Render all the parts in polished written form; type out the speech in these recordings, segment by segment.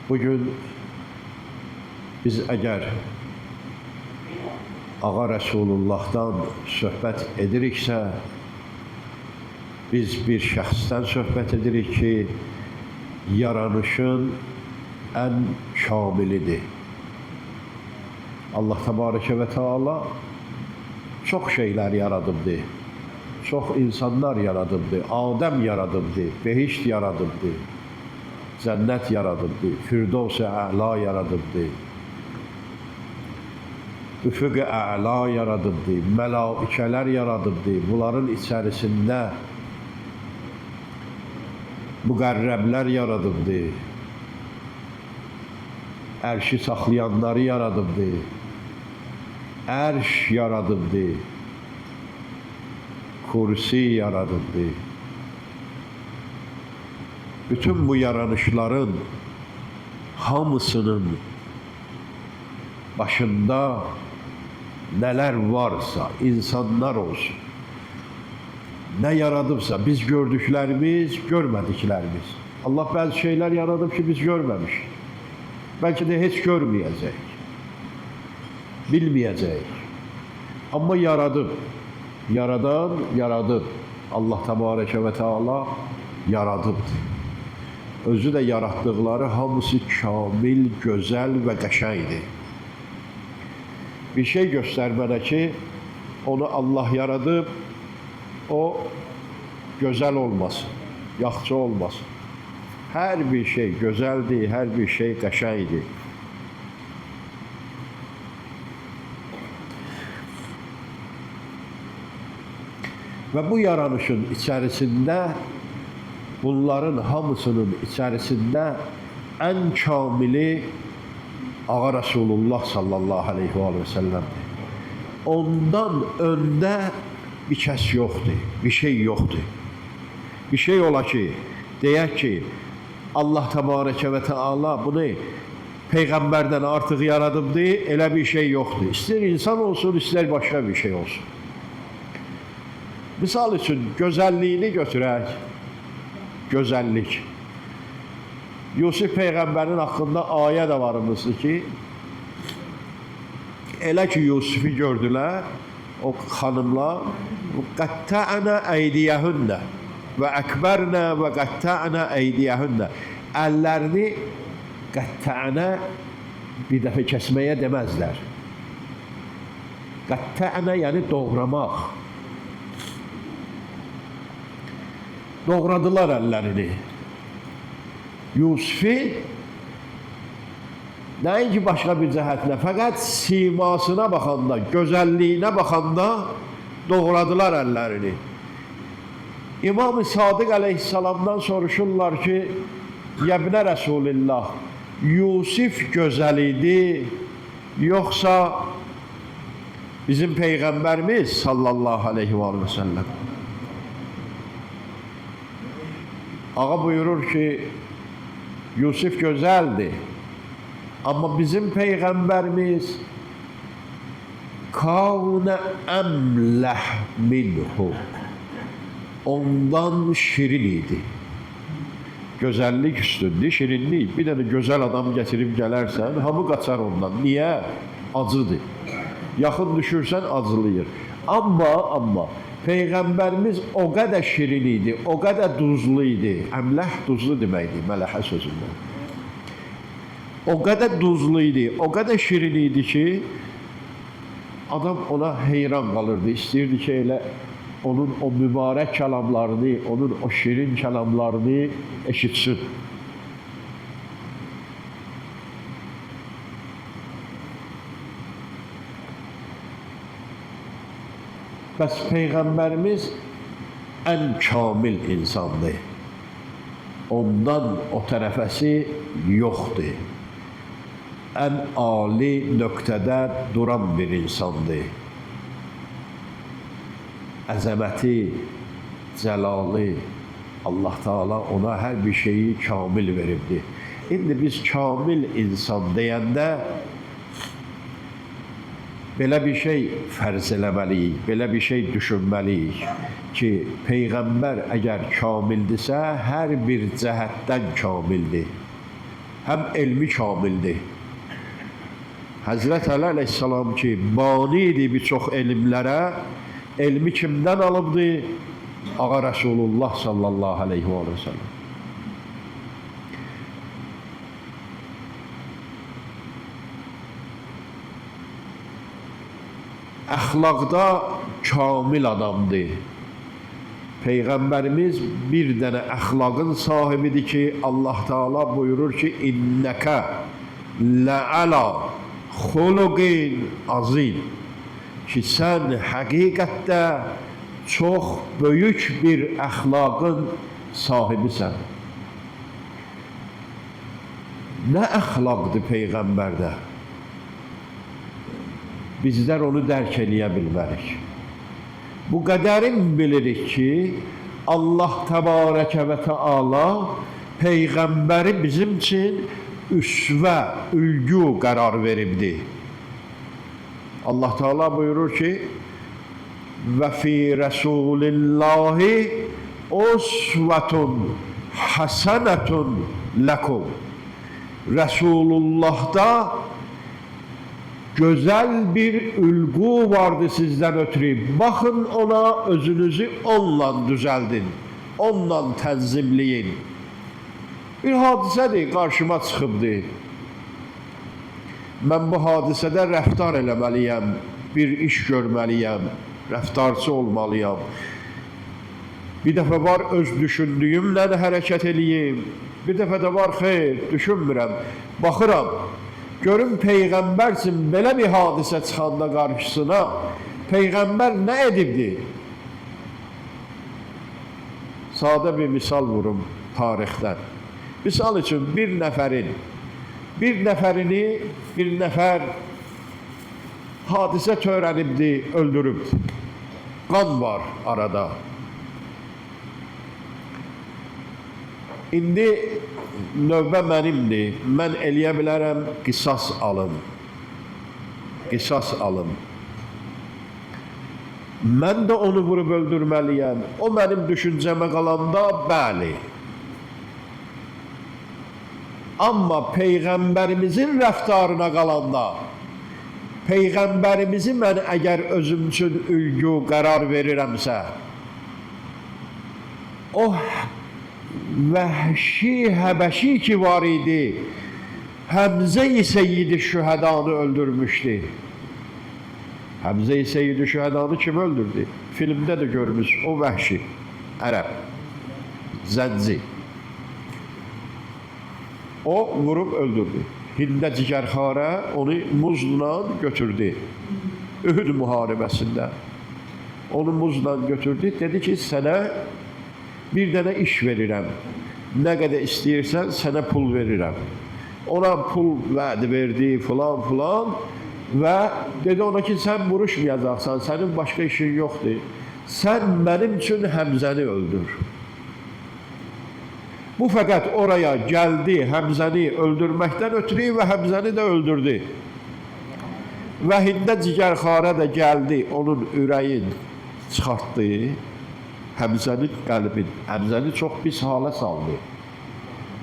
Bugün biz əgər Ağa Rəsulullahdan söhbət ediriksə, biz bir şəxsdən söhbət edirik ki, yaranışın ən kamilidir. Allah Təbarəkə və Teala çox şeylər yaradıbdır. Çox insanlar yaradıbdır. Adəm yaradıbdır, behişt yaradıbdır, cənnət yaradıbdır, Firdevs-i Əla yaradıbdır, Üfüq-i Əla yaradıbdır, mələikələr yaradıbdır. Bunların içərisində müqərrəblər yaradıbdır, ərşi saxlayanları yaradıbdır, ərş yaradıbdır, kursi yaradıbdır. Bütün bu yaranışların hamısının başında nələr varsa, insanlar olsun, nə yaradıbsa, biz gördüklərimiz, görmədiklərimiz. Allah bəzi şeylər yaradıb ki, biz görməmişik. Bəlkə də heç görməyəcək, bilməyəcək. Amma yaradıb, yaradan yaradıb. Allah Təbarəkə və Teala yaradıbdır. Özü də yaratdıqları hamısı kamil, gözəl və qəşəngdir. Bir şey göstər mənə ki, onu Allah yaradıb, o gözəl olmasın, yaxşı olmasın. Hər bir şey gözəldir, hər bir şey qəşəngdir. Və bu yaranışın içərisində, bunların hamısının içərisində ən kamili Ağa Rasulullah sallallahu aleyhi və səlləmdir. Ondan öndə bir kəs yoxdur, bir şey yoxdur. Bir şey ola ki, deyək ki, Allah Təbarəkə və Teala bunu Peyğəmbərdən artıq yaradıbdır, elə bir şey yoxdur. İstər insan olsun, istər başqa bir şey olsun. Misal üçün, gözəlliyini götürək, gözəllik. Yusuf Peyğəmbərin haqqında ayə də varımızdır ki, elə ki Yusufu gördülər, o xanımlar, qəttə'nə əydiyəhünnə və əkbərnə və qəttə'nə əydiyəhünnə. Əllərini qəttə'nə bir dəfə kəsməyə deməzlər. Qəttə'nə yəni doğramaq. Doğradılar əllərini. Yusufi nəinki başqa bir cəhətlə, fəqət simasına baxanda, gözəlliyinə baxanda doğradılar əllərini. İmam-ı Sadiq əleyhissalamdan soruşurlar ki, Yəbnə Rəsulillah, Yusif gözəl idi, yoxsa bizim Peyğəmbərimiz sallallahu aleyhi və səlləm? Ağa buyurur ki, Yusuf gözəldir, amma bizim Peyğəmbərimiz kavnə əmləh minhu, ondan şirin idi. Gözəllik üstündür, şirinlik. Bir dənə gözəl adam gətirib gələrsən, hamı qaçar ondan. Niyə? Acıdır. Yaxın düşürsən, acılıyır. Amma Peyğəmbərimiz o qədər şirin idi, o qədər duzlu idi. Əmləh duzlu deməkdir, mələhə sözündə. O qədər duzlu idi, o qədər şirin idi ki, adam ona heyran qalırdı. İstəyirdi ki, elə onun o mübarək kəlamlarını, onun o şirin kəlamlarını eşitsin. Bəs Peyğəmbərimiz ən kamil insandır. Ondan o tərəfəsi yoxdur. Ən ali nöqtədə duran bir insandır. Əzəməti, cəlalı, Allah Teala ona hər bir şeyi kamil veribdir. İndi biz kamil insan deyəndə belə bir şey fərz eləməliyik, belə bir şey düşünməliyik ki, Peyğəmbər əgər kamildirsə, hər bir cəhətdən kamildir. həm elmi kamildir. Həzrət Əli əleyhissalam ki, banidir bir çox elmlərə, elmi kimdən alıbdı? Ağa Rəsulullah sallallahu aleyhi və səlləm. Əxlaqda kamil adamdır. Peyğəmbərimiz bir dənə əxlaqın sahibidir ki, Allah Teala buyurur ki, İnnəkə lə'əla xuluqin azim, ki sən həqiqətdə çox böyük bir əxlaqın sahibisən. Nə əxlaqdır Peyğəmbərdə? Bizlər onu dərk eləyə bilmərik. Bu qədərin bilirik ki, Allah Təbarəkə və Teala Peyğəmbəri bizim üçün üsvə, ülgü qərar veribdir. Allah Teala buyurur ki, və fi Rəsulillahi usvetun həsənətun ləkum. Rəsulullahda gözəl bir ülgü vardı sizdən ötürü. Baxın ona, özünüzü onunla düzəldin, onunla tənzimləyin. Bir hadisədir, qarşıma çıxıbdır. Mən bu hadisədə rəftar eləməliyəm, bir iş görməliyəm, rəftarçı olmalıyam. Bir dəfə var öz düşündüyümlə hərəkət eləyim, bir dəfə də var xeyr, düşünmürəm. Baxıram, görüm Peyğəmbərsin, belə bir hadisə çıxanda qarşısına, Peyğəmbər nə edibdi? Sadə bir misal vurum tarixdən. Misal üçün bir nəfər hadisə törənibdi, öldürübdü. Qan var arada. İndi növbə mənimdir. Mən eləyə bilərəm, qisas alım. Qisas alım. Mən də onu vurub öldürməliyəm. O mənim düşüncəmə qalanda, bəli. Amma Peyğəmbərimizin rəftarına qalanda, Peyğəmbərimizi mən əgər özüm üçün ülgü qərar verirəmsə, o vəhşi Həbəşi ki var idi, Həmzə-i Seyyid-i Şühədanı öldürmüşdü. Həmzə-i Seyyid-i Şühədanı kim öldürdü? Filmdə də görmüş, o vəhşi, ərəb, zənci. O vurub öldürdü. Hində cigərxarə onu muzla götürdü. Ühud müharibəsində. Onu muzla götürdü. Dedi ki, sənə bir dənə iş verirəm. Nə qədər istəyirsən, sənə pul verirəm. Ona pul vədi verdi, filan. Və dedi ona ki, sən vuruşmayacaqsan, sənin başqa işin yoxdur. Sən mənim üçün Həmzəni öldür. Bu fəqət oraya gəldi, Həmzəni öldürməkdən ötürü və Həmzəni də öldürdü. Və Hində cigərxarə də gəldi, onun ürəyin çıxartdı, Həmzənin qəlbin. Həmzəni çox pis hala saldı.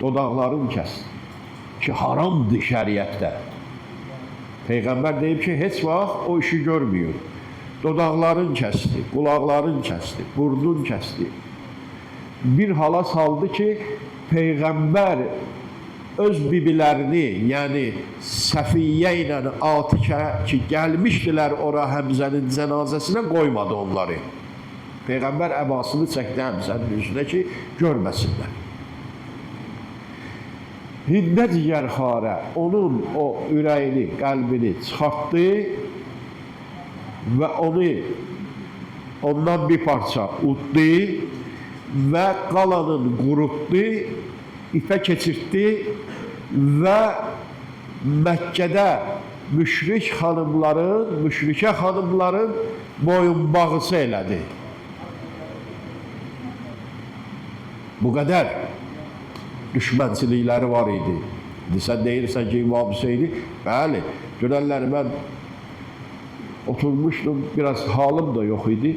Dodaqlarını kəsdi ki, haramdır şəriətdə. Peyğəmbər deyib ki, heç vaxt o işi görmüyor. Dodaqlarını kəsdi, qulaqlarını kəsdi, burnunu kəsdi. Bir hala saldı ki, Peyğəmbər öz bibilərini, yəni Səfiyyə ilə Atikə ki, gəlmişdilər ora Həmzənin cənazəsinə, qoymadı onları. Peyğəmbər əbasını çəkdi Həmzənin üzünə ki, görməsinlər. Hində cigərxarə onun o ürəyini, qəlbini çıxartdı və ondan bir parça uddu və qalanın qurutdu, ipə keçirtdi və Məkkədə müşrikə xanımların boyunbağısı elədi. Bu qədər düşmənçilikləri var idi. Sən deyirsən ki, İmam Hüseyni, bəli, dönərlər mən oturmuşdum, biraz halım da yox idi.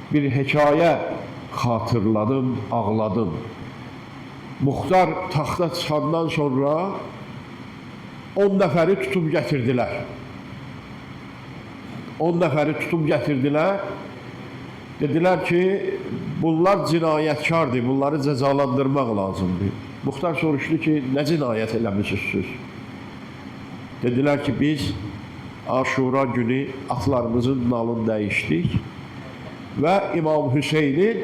Bir hekayə xatırladım, ağladım. Muxtar taxta çıxandan sonra 10 nəfəri tutub gətirdilər. 10 nəfəri tutub gətirdilər. Dedilər ki, bunlar cinayətkardır, bunları cəzalandırmaq lazımdır. Muxtar soruşdu ki, nə cinayət eləmişsiniz? Dedilər ki, biz Aşura günü atlarımızın nalını dəyişdik və İmam Hüseynin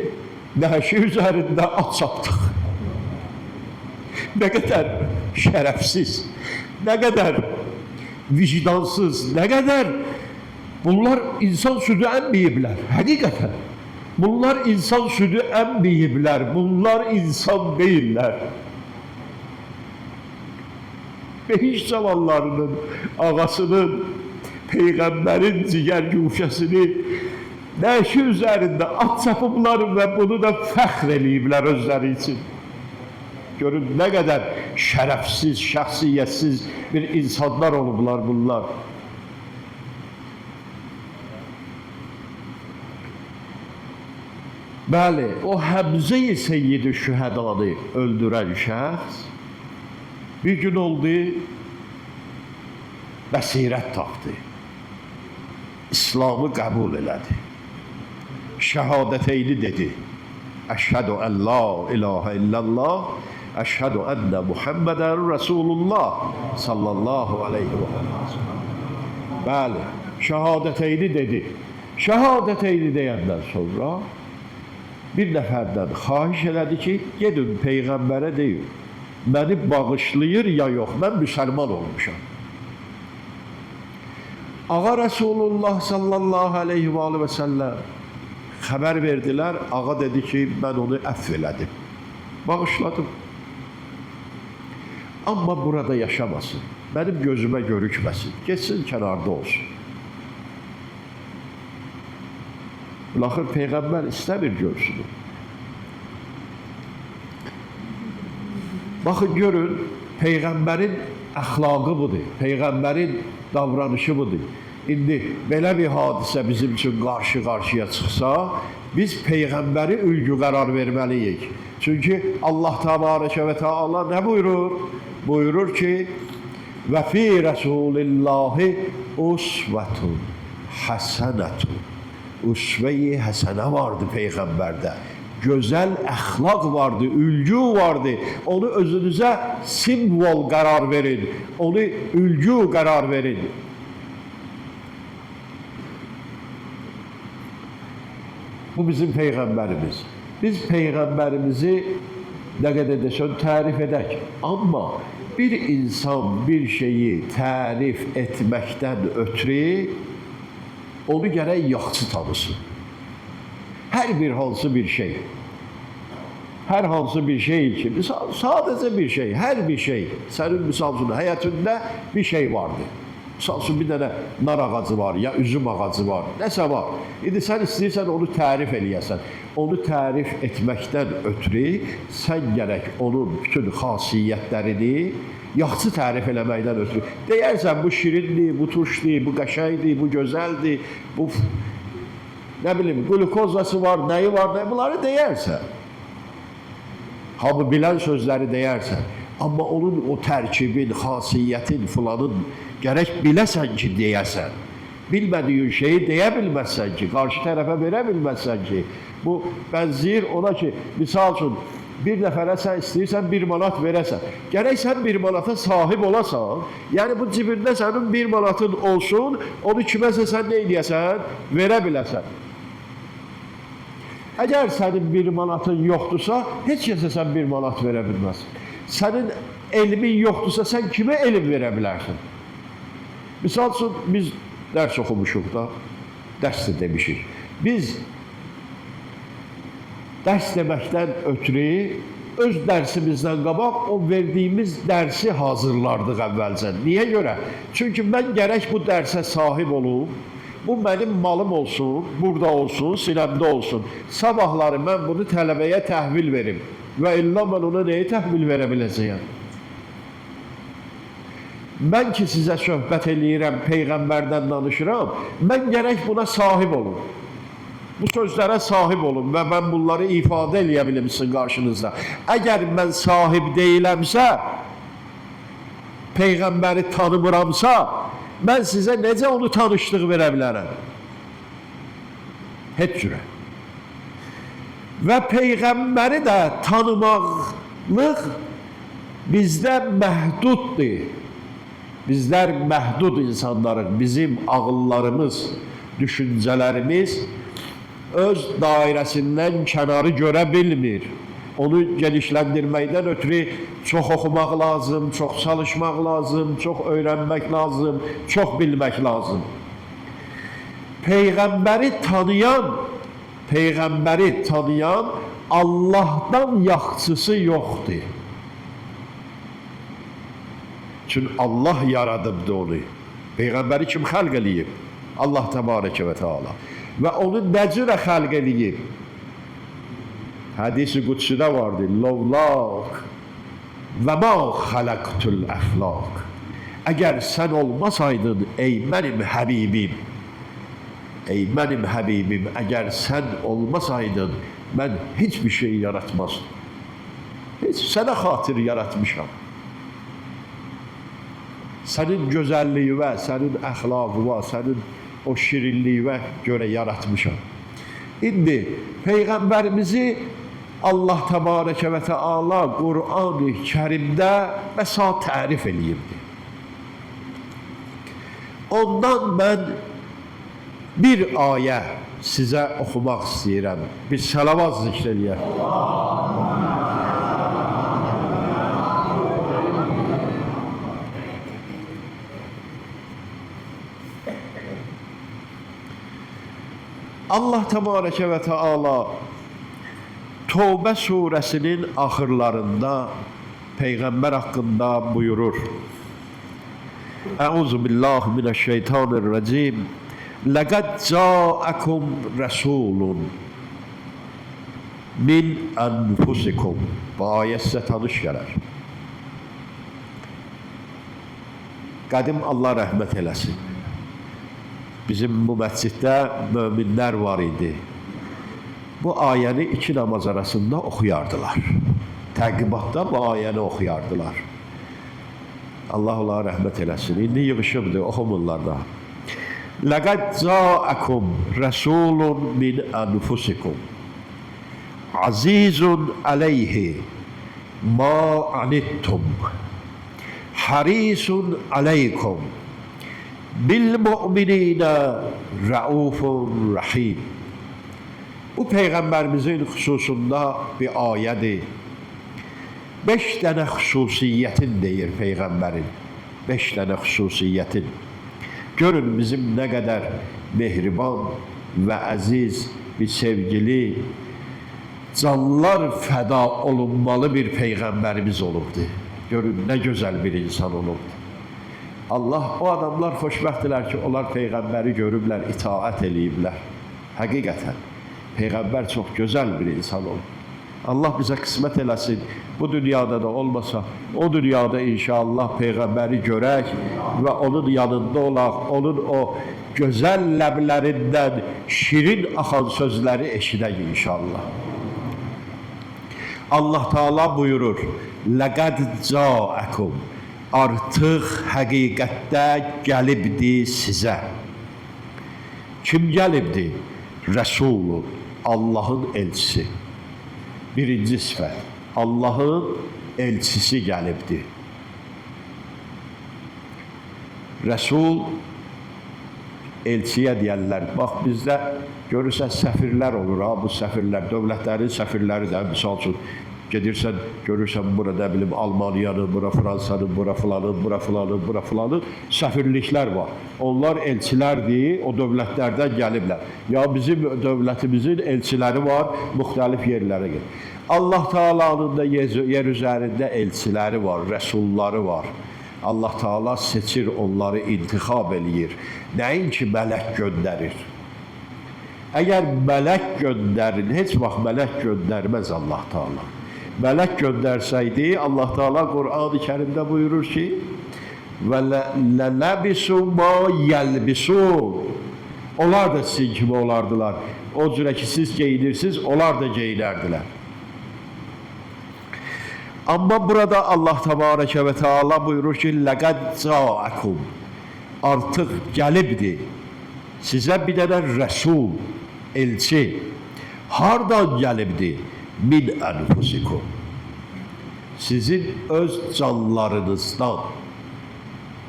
nəşi üzərində at çapdıq. Nə qədər şərəfsiz, nə qədər vicdansız, nə qədər bunlar insan südü əmməyiblər, həqiqətən. Bunlar insan südü əmməyiblər, bunlar insan deyirlər. Behiş calallarının, ağasının, Peyğəmbərin cigər güşəsini nəşi üzərində at çapıblar və bunu da fəxr eləyiblər özləri üçün. Görün, nə qədər şərəfsiz, şəxsiyyətsiz bir insanlar olublar bunlar. Bəli, o Həmzə-i Seyyid-i Şühədanı öldürən şəxs bir gün oldu, bəsirət tapdı. İslamı qəbul elədi. Şəhadəteyni dedi. Əşhədü ən la ilahə illallah, əşhədü ənə Muhammədən Rəsulullah sallallahu aleyhi və səlləm. Bəli, şəhadəteyni dedi. Şəhadəteyni deyəndən sonra bir nəfərdən xahiş elədi ki, gedin Peyğəmbərə deyin, məni bağışlayır ya yox, mən müsəlman olmuşam. Ağa Rəsulullah sallallahu aleyhi və səlləm xəbər verdilər, ağa dedi ki, mən onu əfv elədim, bağışladım. Amma burada yaşamasın, mənim gözümə görükməsin, geçsin kənarda olsun. Lakin Peyğəmbər istəmir görsün. Baxın, görün, Peyğəmbərin əxlaqı budur, Peyğəmbərin davranışı budur. İndi belə bir hadisə bizim üçün qarşı-qarşıya çıxsa, biz Peyğəmbəri ülgü qərar verməliyik. Çünki Allah təbarəkə və təala nə buyurur? Buyurur ki, və fi Rəsulillahi usvetun həsənətun. Usve-i həsənə vardı Peyğəmbərdə. Gözəl əxlaq vardı, ülgü vardı. Onu özünüzə simvol qərar verin. Onu ülgü qərar verin. Bu bizim Peyğəmbərimiz. Biz Peyğəmbərimizi nə qədər desən tərif edək. Amma bir insan bir şeyi tərif etməkdən ötürü onu gərək yaxşı tanısın. Hər bir hansı bir şey. Hər hansı bir şey ki, sadəcə bir şey, hər bir şey. Sənin misal üçün həyatında bir şey vardır. Misal üçün bir dənə nar ağacı var, ya üzüm ağacı var, nəsə var. İndi sən istəyirsən onu tərif eləyəsən. Onu tərif etməkdən ötürü sən gərək onun bütün xasiyyətlərini yaxşı tərif eləməkdən ötürü. Deyərsən, bu şirindir, bu turşdur, bu qəşəngdir, bu gözəldir, bu nə bilim, glukozası var, nəyi var, bunları deyərsən. Hamı bilən sözləri deyərsən. Amma onun o tərkibin, xasiyyətin, filanın gərək biləsən ki, deyəsən. Bilmədiyin şeyi deyə bilməzsən ki, qarşı tərəfə verə bilməzsən ki. Bu bənzəyir ona ki, misal üçün, bir nəfərə sən istəyirsən 1 manat verəsən. Gərək sən 1 manata sahib olasan, yəni bu cibində sənin 1 manatın olsun, onu kiməsə sən nə edəsən, verə biləsən. Əgər sənin 1 manatın yoxdursa, heç kəsə sən 1 manat verə bilməzsən. Sənin elmin yoxdursa, sən kimə elm verə bilərsən? Misal üçün, biz dərs oxumuşuq da, dərs də demişik. Biz dərs deməkdən ötürü öz dərsimizdən qabaq o verdiyimiz dərsi hazırlardıq əvvəlcən. Niyə görə? Çünki mən gərək bu dərsə sahib olum, bu mənim malım olsun, burada olsun, sinəmdə olsun. Sabahları mən bunu tələbəyə təhvil verim və illa mən ona nəyə təhvil verə biləcəyəm? Mən ki, sizə söhbət eləyirəm, Peyğəmbərdən danışıram, mən gərək buna sahib olum. Bu sözlərə sahib olun və mən bunları ifadə eləyə bilim sizin qarşınızda. Əgər mən sahib deyiləmsə, Peyğəmbəri tanımıramsa, mən sizə necə onu tanışlıq verə bilərəm? Heç cürə. Və Peyğəmbəri də tanımaqlıq bizdə məhduddur. Bizlər məhdud insanlarıq. Bizim ağıllarımız, düşüncələrimiz öz dairəsindən kənarı görə bilmir. Onu genişləndirməkdən ötürü çox oxumaq lazım, çox çalışmaq lazım, çox öyrənmək lazım, çox bilmək lazım. Peyğəmbəri tanıyan Allahdan yaxşısı yoxdur. Çünki Allah yaradıbdı onu. Peyğəmbəri kim xəlq eləyib? Allah təbarəkə və təala. Və onu nə cürə xəlq eləyib? Hədis-i qudsidə vardır. Lovlaq və ma xaləqtul əxlaq. Əgər sən olmasaydın, ey mənim həbibim, əgər sən olmasaydın, mən heç bir şey yaratmazdım. Heç sənə xatir yaratmışam. Sənin gözəlliyinə, sənin əxlaqına, sənin o şirinliyinə görə yaratmışam. İndi Peyğəmbərimizi Allah təbarəkə və təala Qur'an-ı Kərimdə məsəl tərif eləyirdi. Ondan mən bir ayə sizə oxumaq istəyirəm. Bir səlavat zikr eləyək. Allah təbarəkə və təala Tövbə surəsinin axırlarında Peyğəmbər haqqında buyurur. Əuzu billahi mineşşeytanirracim. Laqad ca'akum rasulun min anfusikum. Bu ayə sizə tanış gələr. Qədim Allah rəhmət eləsin. Bizim bu məsciddə möminlər var idi. Bu ayəni 2 namaz arasında oxuyardılar. Təqibatda bu ayəni oxuyardılar. Allah onlara rəhmət eləsin. İndi yığışıbdır, oxumurlar da. Laqad ca'akum rasulun min anfusikum. Azizun aleyhi ma anittum. Harisun aleykum. Bil mu'minina raufun rahim. Bu Peyğəmbərimizin xüsusunda bir ayədir. 5 dənə xüsusiyyətin deyir Peyğəmbərin. 5 dənə xüsusiyyətin. Görün bizim nə qədər mehriban və əziz bir sevgili, canlar fəda olunmalı bir Peyğəmbərimiz olubdu. Görün nə gözəl bir insan olubdu. Allah, o adamlar xoşbəxtdirlər ki, onlar Peyğəmbəri görüblər, itaət eləyiblər. Həqiqətən, Peyğəmbər çox gözəl bir insan olub. Allah bizə qismət eləsin, bu dünyada da olmasa, o dünyada inşallah Peyğəmbəri görək və onun yanında olaq, onun o gözəl ləblərindən şirin axan sözləri eşidək inşallah. Allah Teala buyurur, Laqad ca'akum. Artıq həqiqətdə gəlibdi sizə. Kim gəlibdi? Rəsulun, Allahın elçisi. Birinci sifət, Allahın elçisi gəlibdi. Rəsul, elçiyə deyərlər. Bax, bizdə görürsən səfirlər olur, ha, bu səfirlər, dövlətlərin səfirləri də, misal üçün, gedirsən, görürsən bura, nə bilim, Almaniyanın, bura Fransanın, bura filanın, bura filanın, bura filanın səfirliklər var. Onlar elçilərdir, o dövlətlərdən gəliblər. Ya bizim dövlətimizin elçiləri var, müxtəlif yerlərə gedir. Allah Teala'nın da yer üzərində elçiləri var, rəsulları var. Allah Teala seçir, onları intixab eləyir. Nəinki mələk göndərir. Əgər mələk göndərin, heç vaxt mələk göndərməz Allah Teala. Mələk göndərsəydi, Allah Teala Qur'an-ı Kərimdə buyurur ki, və lələbisu ma yəlbisun. Onlar da sizin kimi olardılar. O cürə ki, siz geyinirsiniz, onlar da geyinərdilər. Amma burada Allah Təbarəkə və Teala buyurur ki, لَقَدْ جَاءَكُمْ Artıq gəlibdir sizə bir dənə rəsul, elçi. Hardan gəlibdir? Min ənfusikum. Sizin öz canlarınızdan,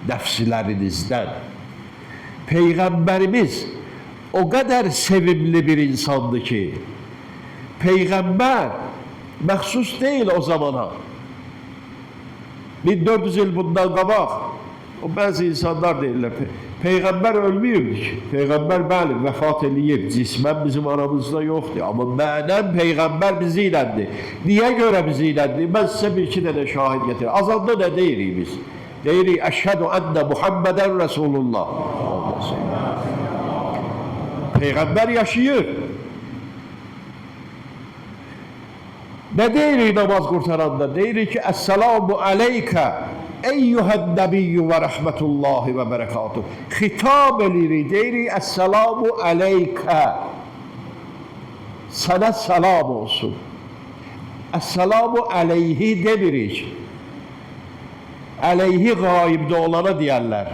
nəfslərinizdən. Peyğəmbərimiz o qədər sevimli bir insandır ki, Peyğəmbər məxsus deyil o zamana. 1400 il bundan qabaq, o bəzi insanlar deyirlər, Peyğəmbər ölməyibdir ki. Peyğəmbər bəli, vəfat eləyib, cismən bizim aramızda yoxdur. Amma mənən Peyğəmbər bizi iləndir. Niyə görə bizi iləndir? Mən sizə bir-iki dənə şahid getirir. Azanda nə deyirik biz? Deyirik, əşhədü ənnə Muhammədən Rəsulullah. Peyğəmbər yaşayır. Nə deyirik namaz qurtaranda? Deyirik ki, əssəlamu aleykə eyyuhən nəbiyyü və rəhmətullahi və bərəkatuhu. Xitab edirik, deyirik, əssəlamu aleykə. Sənə səlam olsun. Əssəlamu aleyhi demirik. Əleyhi qaibdə olana deyərlər.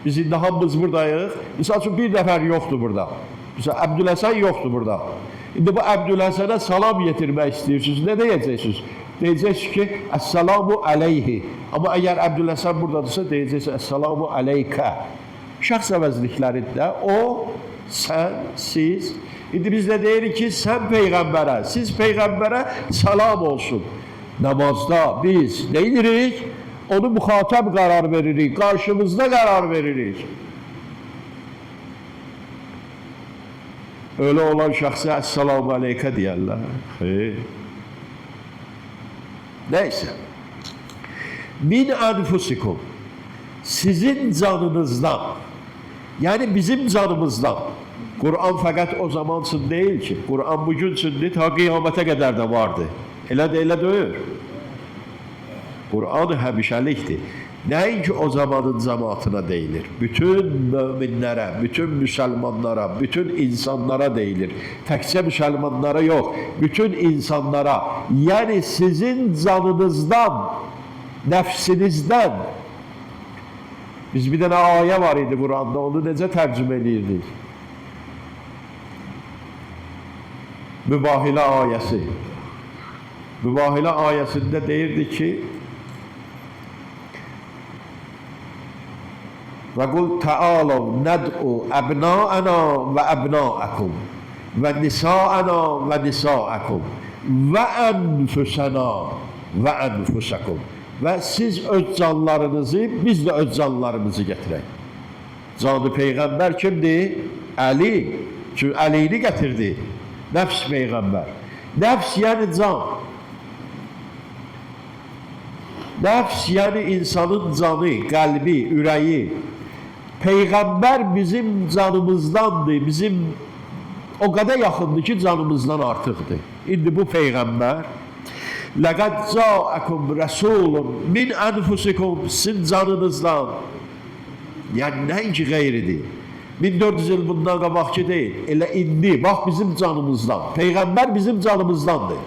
Biz indi hamımız buradayıq. Misal üçün bir nəfər yoxdur burada. Misal Əbdülhəsən yoxdur burada. İndi bu Əbdülhəsənə salam yetirmək istəyirsiniz. Nə deyəcəksiniz? Deyəcəksiniz ki, əssəlamu aleyhi. Amma əgər Əbdülhəsən buradadırsa, deyəcəksiniz, əssəlamu aleykə. Şəxs əvəzliklərində o, sən, siz. İndi biz də deyirik ki, sən Peyğəmbərə, siz Peyğəmbərə salam olsun. Namazda biz nə edirik? Onu müxatab qərar veririk, qarşımızda qərar veririk. Öyle olan şəxsə əssəlamu aleykə deyərlər. Neyse. Min ənfusikum. Sizin canınızdan. Yani bizim canımızdan. Kur'an fakat o zaman için değil ki. Kur'an bugün içindir, ta qiyamətə qədər də vardı. Elə də elə deyil. Kur'an həmişəlikdir. Nəinki o zamanın cemaatına deyilir. Bütün müminlərə, bütün müsəlmanlara, bütün insanlara deyilir. Təkcə müsəlmanlara yox, bütün insanlara. Yəni sizin canınızdan, nəfsinizdən. Biz bir dənə ayə var idi Quranda, onu necə tərcümə edirdik? Mübahilə ayəsi. Mübahilə ayəsində deyirdi ki, və qul təalav nəd'u əbna'ana və əbna'akum və nisa'ana və nisa'akum və ənfüsəna və ənfusakum və siz öz canlarınızı, biz də öz canlarımızı gətirək. Canı Peyğəmbər kimdir? Əli. Çünki Əlini gətirdi. Nəfs Peyğəmbər. Nəfs yəni can. Nəfs yəni insanın canı, qəlbi, ürəyi. Peyğəmbər bizim canımızdandır, bizim o qədər yaxındır ki, canımızdan artıqdır. İndi bu Peyğəmbər لَقَدْ جَاءَكُمْ رَسُولٌ مِنْ أَنْفُسِكُمْ sizin canınızdan. Yəni nəinki qeyridir. 1400 il bundan qabaqki deyil. Elə indi, bax bizim canımızdan. Peyğəmbər bizim canımızdandır.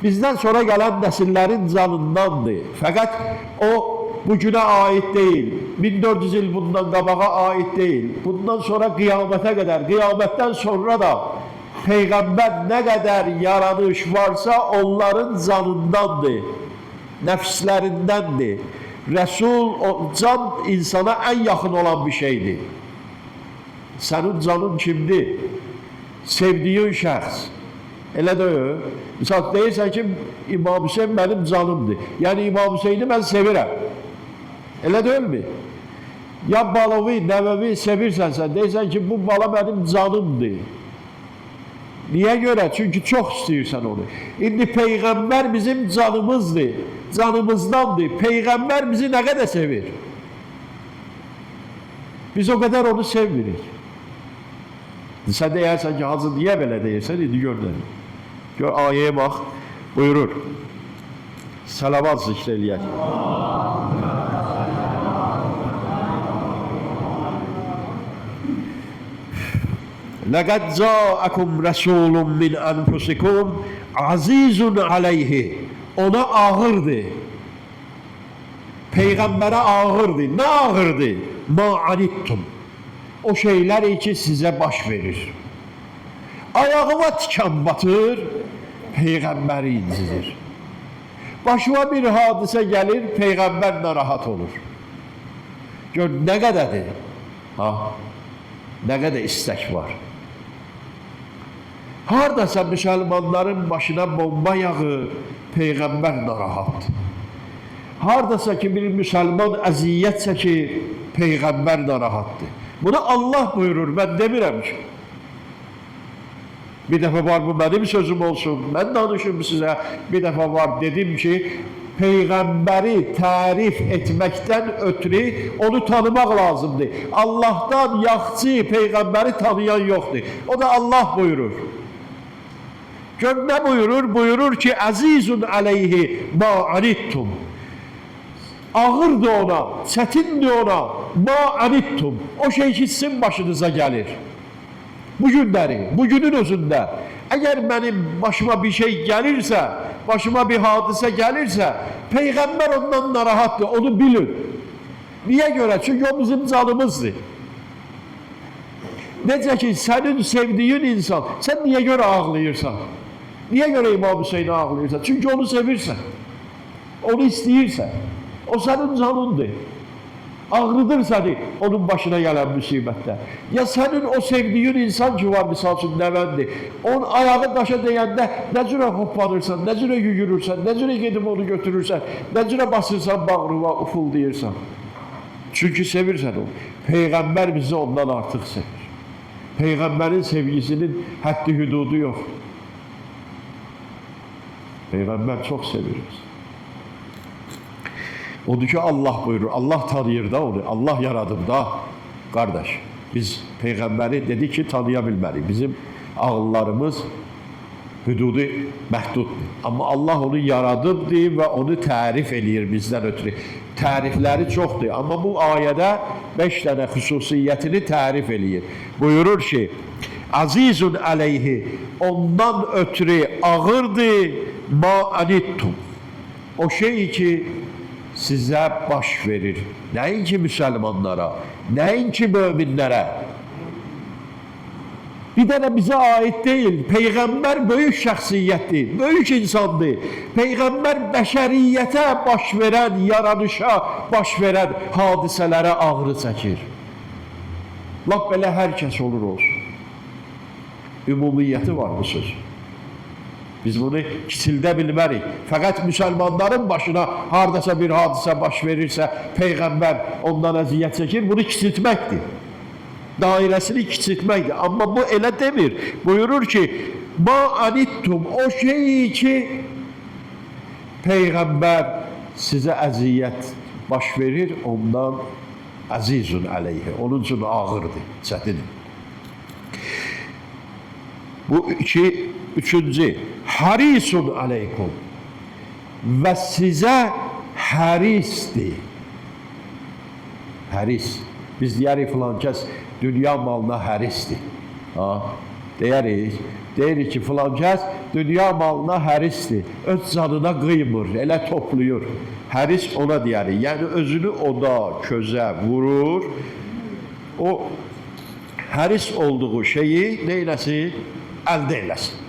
Bizdən sonra gələn nəsillərin canındandır. Fəqət o bugüne ait değil. 1400 yıl bundan qabağa ait değil. Bundan sonra kıyamete kadar, kıyametten sonra da Peygamber ne kadar yaranış varsa onların canındandır. Nefslerindendir. Resul, o can insana en yakın olan bir şeydir. Senin canın kimdir? Sevdiğin şəxs. Elə deyil. Misal deyirsən ki, İmam Hüseyin benim canımdır. Yani İmam Hüseyin'i ben sevirəm. Elə deyilmi? Ya Balavi, Nəvəvi sevirsən sən, deyirsən ki, bu bala benim canımdır. Niyə görə? Çünki çox istəyirsən onu. İndi Peyğəmbər bizim canımızdır, canımızdandır. Peyğəmbər bizi nə qədər sevir? Biz o qədər onu sevmirik. Sən deyərsən ki, Hacı niyə belə deyirsən? İndi görürəm. Gör, ayəyə bax, buyurur. Salavat zikr eləyək. Laqad ca'akum rasulun min anfusikum azizun aleyhi. Ona ağırdı. Peyğəmbərə ağırdı. Nə ağırdı? Ma anittum. O şeyler ki size baş verir. Ayağıma tikan batır, Peyğəmbəri incidir. Başıma bir hadisə gəlir, Peyğəmbər narahat olur. Gör, nə qədədir? Ha? Nə qədər istək var. Hardasa müsəlmanların başına bomba yağır, Peyğəmbər narahatdır. Hardasa ki bir müsəlman əziyyət çəkir, Peyğəmbər narahatdır. Bunu Allah buyurur, mən demirəm ki. Bir dəfə var, bu mənim sözüm olsun, mən danışım sizə. Bir dəfə var, dedim ki, Peyğəmbəri tərif etməkdən ötürü onu tanımaq lazımdır. Allahdan yaxçı Peyğəmbəri tanıyan yoxdur. O da Allah buyurur. Gör nə buyurur? Buyurur ki, əzizun aleyhi ma anittum. Ağırdır ona, çətindir ona, ma anittum. O şey ki sizin başınıza gəlir. Bu günləri, bugünün özündə, əgər mənim başıma bir şey gəlirsə, başıma bir hadisə gəlirsə, Peyğəmbər ondan narahatdır, onu bilin. Niyə görə? Çünki o bizim canımızdır. Necə ki, sənin sevdiyin insan, sən niyə görə ağlayırsan? Niyə görə İmam Hüseyin'i ağlayırsan? Çünki onu sevirsən, onu istəyirsən. O sənin canındır. Ağrıdır səni onun başına gələn müsibətdə. Ya sənin o sevdiyin insan ki var, misal üçün nəvəndir, onun ayağı daşa deyəndə nə cürə hoppanırsan, nə cürə yüyürürsən, nə cürə gedib onu götürürsən, nə cürə basırsan bağrıva, ufuldayırsan. Çünki sevirsən onu. Peyğəmbər bizi ondan artıq sevir. Peyğəmbərin sevgisinin həddi hüdudu yox. Peyğəmbər çox sevir bizi. Odur ki Allah buyurur, Allah tanıyır da onu, Allah yaradır da. Qardaş, biz Peyğəmbəri dedik ki tanıya bilmərik. Bizim ağıllarımız hüdudu məhduddur. Amma Allah onu yaradıbdır və onu tərif eləyir bizdən ötürü. Tərifləri çoxdur, amma bu ayədə 5 dənə xüsusiyyətini tərif eləyir. Buyurur ki, azizun aleyhi, ondan ötürü ağırdır, ma anittum. O şey ki, sizə baş verir. Nəinki müsəlmanlara, nəinki möminlərə. Bir dənə bizə aid deyil. Peyğəmbər böyük şəxsiyyətdir, böyük insandır. Peyğəmbər bəşəriyyətə baş verən, yaranışa baş verən hadisələrə ağrı çəkir. Lap belə hər kəs olur olsun. Ümumiyyəti var bu söz. Biz bunu kiçildə bilmərik. Fəqət müsəlmanların başına hardasa bir hadisə baş verirsə, Peyğəmbər ondan əziyyət çəkir, bunu kiçiltməkdir. Dairəsini kiçiltməkdir. Amma bu elə demir. Buyurur ki, ma anittum, o şey ki, Peyğəmbər sizə əziyyət baş verir, ondan əzizun aleyhi. Onun üçün ağırdır, çətindir. Bu üçüncü, harisun aleykum və sizə hərisdir. Həris. Biz deyərik filan kəs dünya malına hərisdir. Deyirik ki filan kəs dünya malına hərisdir. Öz canına qıymır, elə toplayır. Həris ona deyərik. Yəni özünü oda, közə vurur. O həris olduğu şeyi neyləsin? Əldə eləsin.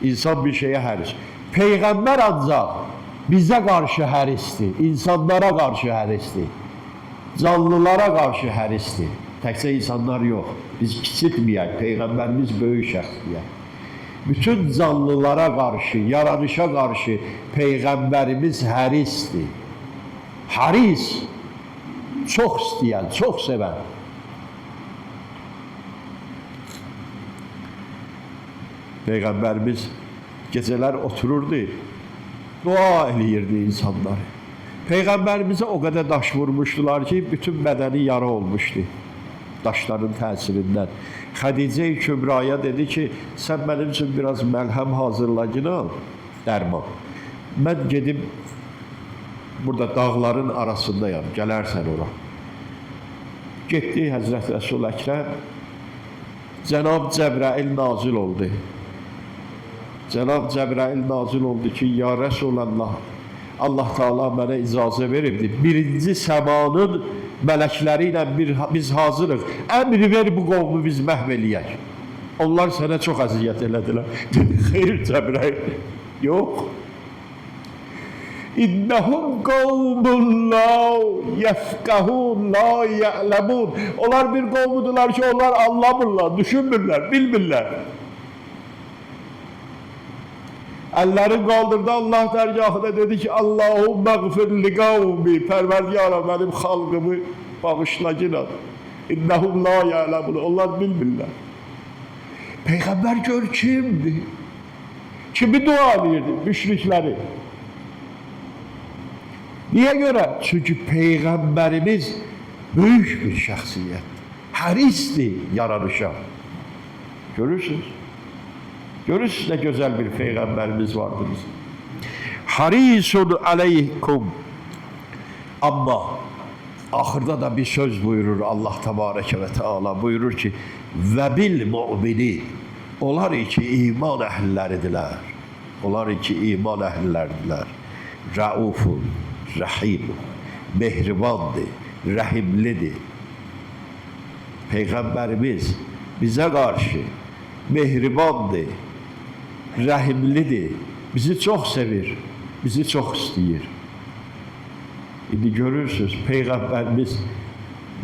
İnsan bir şeyə həris. Peyğəmbər ancaq bizə qarşı hərisdir, insanlara qarşı hərisdir, canlılara qarşı hərisdir. Təkcə insanlar yox. Biz kiçiltməyək, Peyğəmbərimiz böyük şəxsiyyət. Bütün canlılara qarşı, yaranışa qarşı Peyğəmbərimiz hərisdir. Haris, çox istəyən, çox sevən. Peyğəmbərimiz gecələr otururdu, dua eləyirdi insanlar. Peyğəmbərimizə o qədər daş vurmuşdular ki, bütün bədəni yara olmuşdu daşların təsirindən. Xədicə-i Kübraya dedi ki, sən mənim üçün biraz məlhəm hazırla günah, dərman. Mən gedib, burada dağların arasındayam, gələrsən ora. Getdi Həzrət Rəsul Əkrəm, Cənab Cəbrail nazil oldu. Cənab Cəbrail nazil oldu ki, ya Rəsulallah, Allah Teala mənə icazə veribdi. Birinci səmanın mələkləri ilə biz hazırıq. Əmri ver bu qovmu biz məhv eləyək. Onlar sənə çox əziyyət elədilər. Dedi, xeyr Cəbrail, yox. İnnəhum qavmun la yefqahun, la ya'lemun. Onlar bir qovmudular ki, onlar anlamırlar, düşünmürlər, bilmirlər. Əllərin qaldırdı Allah dərgahına, dedi ki, Allahümmə qfir li qavmi, Pərverdigara mənim xalqımı bağışla yine. İnnəhum la ya'lemun. Onlar bilmirlər. Peyğəmbər gör kimdir? Kimi dua edirdi? Müşrikləri. Niye göre? Çünkü Peygamberimiz büyük bir şahsiyet. Harisdi yaranışa. Görürsünüz. Görürsünüz ne güzel bir Peygamberimiz vardı bizim. Harisun aleykum. Ama ahırda da bir söz buyurur Allah Tebareke ve Teala. Buyurur ki ve bil mu'mini. Onlar iki iman ehilleridiler. Onlar iki iman ehilleridiler. Raufun. Rahim, mehribandır, rahimlidir. Peygamberimiz bize karşı mehribandır, rahimlidir. Bizi çok sevir, bizi çok istəyir. İndi görürsünüz, Peygamberimiz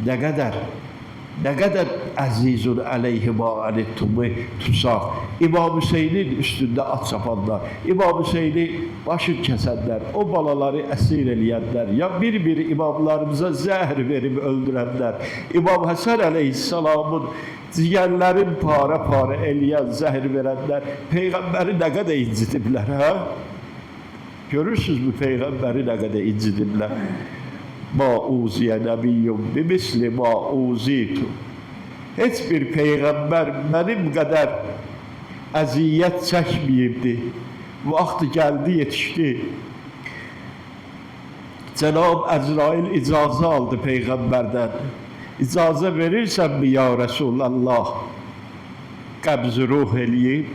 ne kadar əzizun əleyhi ma'anittumu tutsaq. İmam Hüseynin üstünde at sapanlar, İmam Hüseyni başını kəsənlər, o balaları əsir eləyənlər, ya bir imamlarımıza zəhr verib öldürənlər, İmam Həsən əleyhissalamın ciyərlərin para eləyən, zəhr verənlər, Peyğəmbəri nə qədər incidiblər, hə? Görürsünüz bu Peyğəmbəri nə qədər incidiblər. Ma uziye nebiyyum bimisli ma uzitu. Hiçbir peygamber benim kadar əziyyət çəkməyibdi. Vaxtı geldi, yetişti. Cenab-ı Əzrail icazə aldı peygamberden. İcazə verirsen mi ya Resulallah? Qəbz-i ruh eləyib.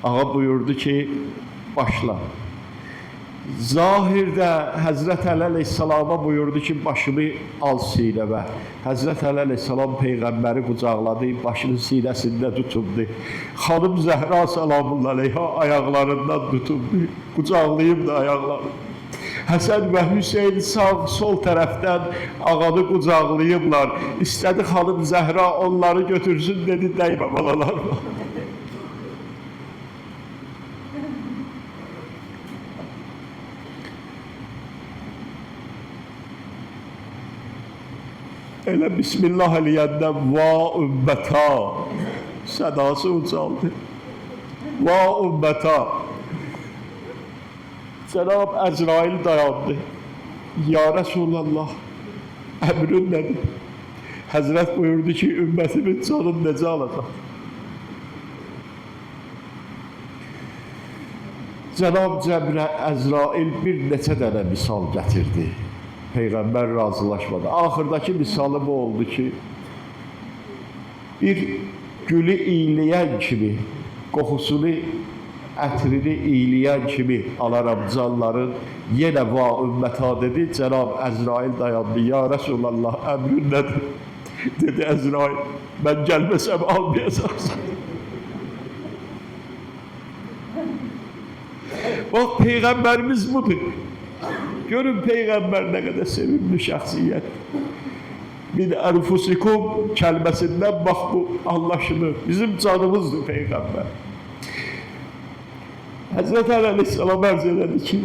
Ağa buyurdu ki, başla. Zahirdə Həzrət Əli Aleyhisselama buyurdu ki, başını al sinəmə. Həzrət Əli Aleyhisselam Peyğəmbəri qucaqladı, başını sinəsində tutumdu. Xanım Zəhra salamullahi aleyha ayaqlarından tutumdu, qucaqlayıb da ayaqlarını. Həsən və Hüseyin sağ, sol tərəfdən ağanı qucaqlayıblar. İstədi xanım Zəhra onları götürsün, dedi, dəymə balalar var. Elə Bismillah eləyəndən va ümmətə sədası ucaldı. Va ümmətə. Cənab Əzrail dayandı. Ya Resulallah, əmrin nədir? Həzrət buyurdu ki, ümmətimin canını necə alacaq? Cənab Əzrail bir neçə dənə misal gətirdi. Peygamber razılaşmadı. Ahırdaki misalı bu oldu ki, bir gülü iyiləyən kimi, qoxusunu, ətrini iyiləyən kimi alaram canların, yenə va ümmətə dedi. Cənab Əzrail dayandı. Ya Resulallah, əmrin nədir? Dedi Əzrail, mən gəlməsəm almayacaqsan. Bak Peygamberimiz budur. Görün Peygamber ne kadar sevimli şahsiyet. Min enfusikum kelimesinden bak bu anlaşılır. Bizim canımızdır Peygamber. Hazreti Ali Aleyhisselam arz ederdi ki,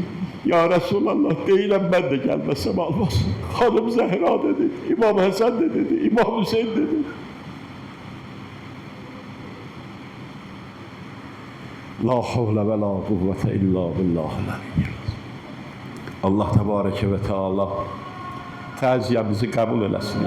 ya Resulallah değilim ben de gelmesem almasın. Hanım Zehra dedi, İmam Hasan de dedi, İmam Hüseyin dedi. La havle ve la kuvvete illa billahil. Allah Tebareke ve Teala təziyyəmizi qəbul eləsin.